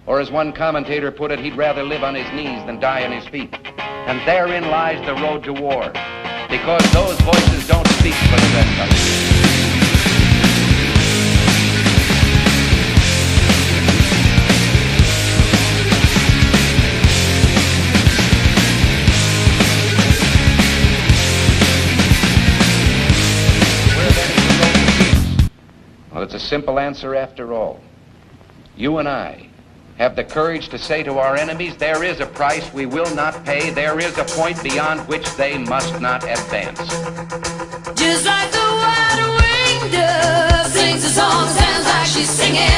Or as one commentator put it, he'd rather live on his knees than die on his feet. And therein lies the road to war, because those voices don't speak for the rest of us. Well, it's a simple answer after all. You and I have the courage to say to our enemies, there is a price we will not pay, there is a point beyond which they must not advance. Just like the wide-winged dove sings a song, sounds like she's singing.